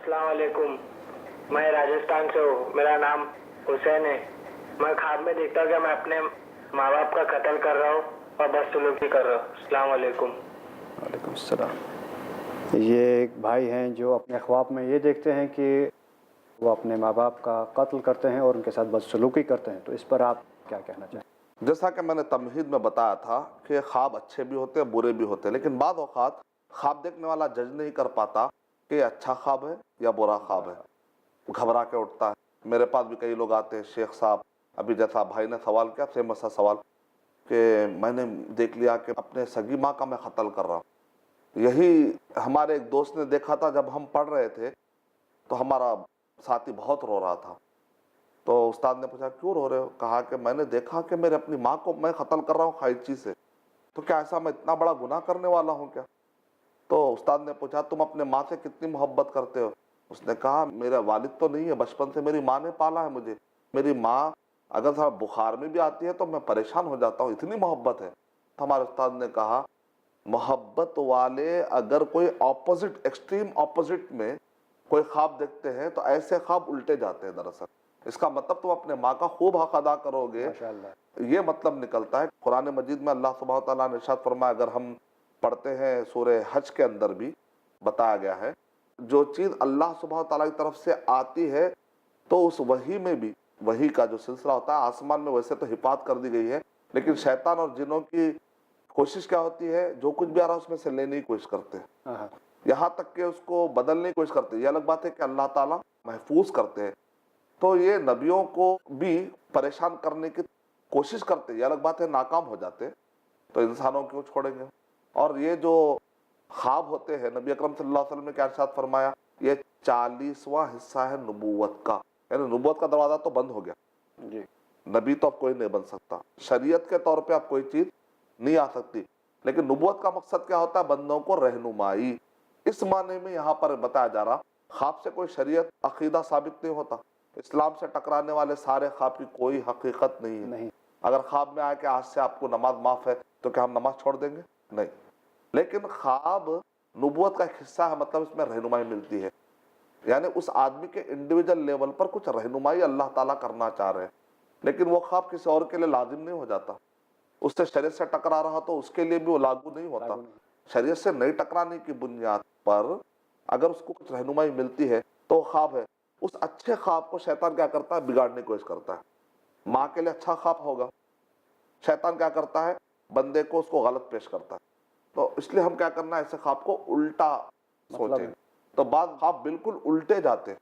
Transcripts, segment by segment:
السلام علیکم، میں راجستھان سے ہوں، میرا نام حسین ہے۔ میں خواب میں دیکھتا ہوں کہ میں اپنے ماں باپ کا قتل کر رہا ہوں اور بدسلوکی کر رہا ہوں۔ السلام علیکم۔ وعلیکم السلام۔ یہ ایک بھائی ہیں جو اپنے خواب میں یہ دیکھتے ہیں کہ وہ اپنے ماں باپ کا قتل کرتے ہیں اور ان کے ساتھ بدسلوکی کرتے ہیں، تو اس پر آپ کیا کہنا چاہیں؟ جیسا کہ میں نے تمہید میں بتایا تھا کہ خواب اچھے بھی ہوتے ہیں برے بھی ہوتے ہیں، لیکن بعض اوقات خواب دیکھنے والا جج نہیں کر پاتا کہ یہ اچھا خواب ہے یا برا خواب ہے، گھبرا کے اٹھتا ہے۔ میرے پاس بھی کئی لوگ آتے ہیں، شیخ صاحب ابھی جیسا بھائی نے سوال کیا، فیمس سا سوال کہ میں نے دیکھ لیا کہ اپنے سگی ماں کا میں قتل کر رہا ہوں۔ یہی ہمارے ایک دوست نے دیکھا تھا، جب ہم پڑھ رہے تھے تو ہمارا ساتھی بہت رو رہا تھا، تو استاد نے پوچھا کیوں رو رہے ہو؟ کہا کہ میں نے دیکھا کہ میرے اپنی ماں کو میں قتل کر رہا ہوں خواہشی سے، تو کیا ایسا میں اتنا بڑا گناہ کرنے والا ہوں کیا؟ تو استاد نے پوچھا تم اپنے ماں سے کتنی محبت کرتے ہو؟ اس نے کہا میرا والد تو نہیں ہے، بچپن سے میری ماں نے پالا ہے مجھے، میری ماں اگر تھوڑا بخار میں بھی آتی ہے تو میں پریشان ہو جاتا ہوں، اتنی محبت ہے۔ تو ہمارے استاد نے کہا محبت والے اگر کوئی اپوزٹ، ایکسٹریم اپوزٹ میں کوئی خواب دیکھتے ہیں تو ایسے خواب الٹے جاتے ہیں دراصل۔ اس کا مطلب تم اپنے ماں کا خوب حق ادا کرو گے، ماشاءاللہ۔ یہ مطلب نکلتا ہے۔ قرآن مجید میں اللہ سبحانہ وتعالیٰ نے ارشاد فرمایا، اگر ہم پڑھتے ہیں سورہ حج کے اندر بھی بتایا گیا ہے، جو چیز اللہ سبحانہ وتعالیٰ کی طرف سے آتی ہے تو اس وحی میں بھی، وحی کا جو سلسلہ ہوتا ہے آسمان میں ویسے تو حفاظت کر دی گئی ہے، لیکن شیطان اور جنوں کی کوشش کیا ہوتی ہے، جو کچھ بھی آ رہا ہے اس میں سے لینے کی کوشش کرتے ہیں، یہاں تک کہ اس کو بدلنے کی کوشش کرتے ہیں۔ یہ الگ بات ہے کہ اللہ تعالیٰ محفوظ کرتے ہیں، تو یہ نبیوں کو بھی پریشان کرنے کی کوشش کرتے ہیں، یہ الگ بات ہے ناکام ہو جاتے ہیں، تو انسانوں کو چھوڑیں گے۔ اور یہ جو خواب ہوتے ہیں، نبی اکرم صلی اللہ علیہ وسلم نے کیا ارشاد فرمایا، یہ 40واں حصہ ہے نبوت کا، یعنی نبوت کا دروازہ تو بند ہو گیا، جی، نبی تو اب کوئی نہیں بن سکتا، شریعت کے طور پہ اب کوئی چیز نہیں آ سکتی، لیکن نبوت کا مقصد کیا ہوتا ہے؟ بندوں کو رہنمائی۔ اس معنی میں یہاں پر بتایا جا رہا خواب سے کوئی شریعت عقیدہ ثابت نہیں ہوتا، اسلام سے ٹکرانے والے سارے خواب کی کوئی حقیقت نہیں ہے۔ اگر خواب میں آئے کہ آج سے آپ کو نماز معاف ہے تو کیا ہم نماز چھوڑ دیں گے؟ نہیں، لیکن خواب نبوت کا ایک حصہ ہے، مطلب اس میں رہنمائی ملتی ہے، یعنی اس آدمی کے انڈیویجل لیول پر کچھ رہنمائی اللہ تعالیٰ کرنا چاہ رہے ہیں، لیکن وہ خواب کسی اور کے لیے لازم نہیں ہو جاتا، اس سے شریعت سے ٹکرا رہا تو اس کے لیے بھی وہ لاگو نہیں ہوتا۔ شریعت سے نہیں ٹکرانے کی بنیاد پر اگر اس کو کچھ رہنمائی ملتی ہے تو وہ خواب ہے۔ اس اچھے خواب کو شیطان کیا کرتا ہے؟ بگاڑنے کی کوشش کرتا ہے۔ ماں کے لیے اچھا خواب ہوگا، شیطان کیا کرتا ہے؟ بندے کو اس کو غلط پیش کرتا ہے، تو اس لیے ہم کیا کرنا ہے، ایسے خواب کو الٹا سوچیں۔ تو بعض خواب بالکل الٹے جاتے ہیں،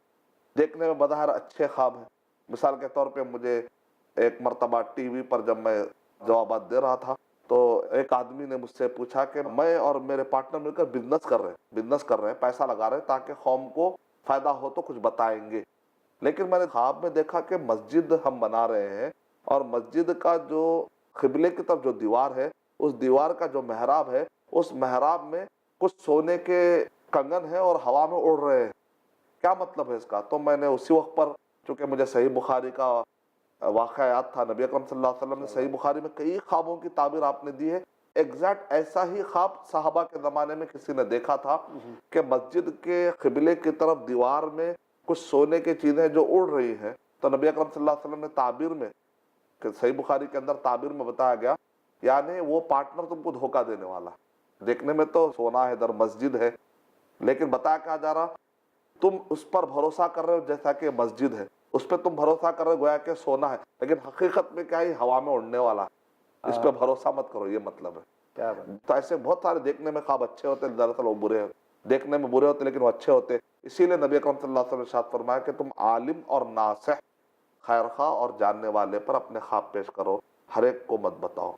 دیکھنے میں بظاہر اچھے خواب ہیں۔ مثال کے طور پہ مجھے ایک مرتبہ ٹی وی پر جب میں جوابات دے رہا تھا تو ایک آدمی نے مجھ سے پوچھا کہ میں اور میرے پارٹنر مل کر بزنس کر رہے ہیں، پیسہ لگا رہے ہیں تاکہ قوم کو فائدہ ہو تو کچھ بتائیں گے، لیکن میں نے خواب میں دیکھا کہ مسجد ہم بنا رہے ہیں اور مسجد کا جو قبلے کی طرف جو دیوار ہے، اس دیوار کا جو محراب ہے، اس محراب میں کچھ سونے کے کنگن ہیں اور ہوا میں اڑ رہے ہیں، کیا مطلب ہے اس کا؟ تو میں نے اسی وقت پر، چونکہ مجھے صحیح بخاری کا واقعہ یاد تھا، نبی اکرم صلی اللہ علیہ وسلم نے صحیح بخاری میں کئی خوابوں کی تعبیر آپ نے دی ہے، ایگزیکٹ ایسا ہی خواب صحابہ کے زمانے میں کسی نے دیکھا تھا کہ مسجد کے قبلے کی طرف دیوار میں کچھ سونے کی چیزیں جو اڑ رہی ہیں، تو نبی اکرم صلی اللہ علیہ وسلم نے تعبیر میں، کہ صحیح بخاری کے اندر تعبیر میں بتایا گیا، یعنی وہ پارٹنر تم کو دھوکہ دینے والا ہے، دیکھنے میں تو سونا ہے، در مسجد ہے، لیکن بتایا کہا جا رہا تم اس پر بھروسہ کر رہے ہو جیسا کہ مسجد ہے، اس پہ تم بھروسہ کر رہے ہو گویا کہ سونا ہے، لیکن حقیقت میں کیا ہی ہوا میں اڑنے والا ہے، اس پہ بھروسہ مت کرو، یہ مطلب ہے۔ تو ایسے بہت سارے دیکھنے میں خواب اچھے ہوتے ہیں، دراصل وہ برے ہوتے، دیکھنے میں برے ہوتے لیکن وہ اچھے ہوتے، اسی لیے نبی اکرم صلی اللہ علیہ وسلم نے ارشاد فرمایا کہ تم عالم اور ناصح، خیر خواہ اور جاننے والے پر اپنے خواب پیش کرو، ہر ایک کو مت بتاؤ۔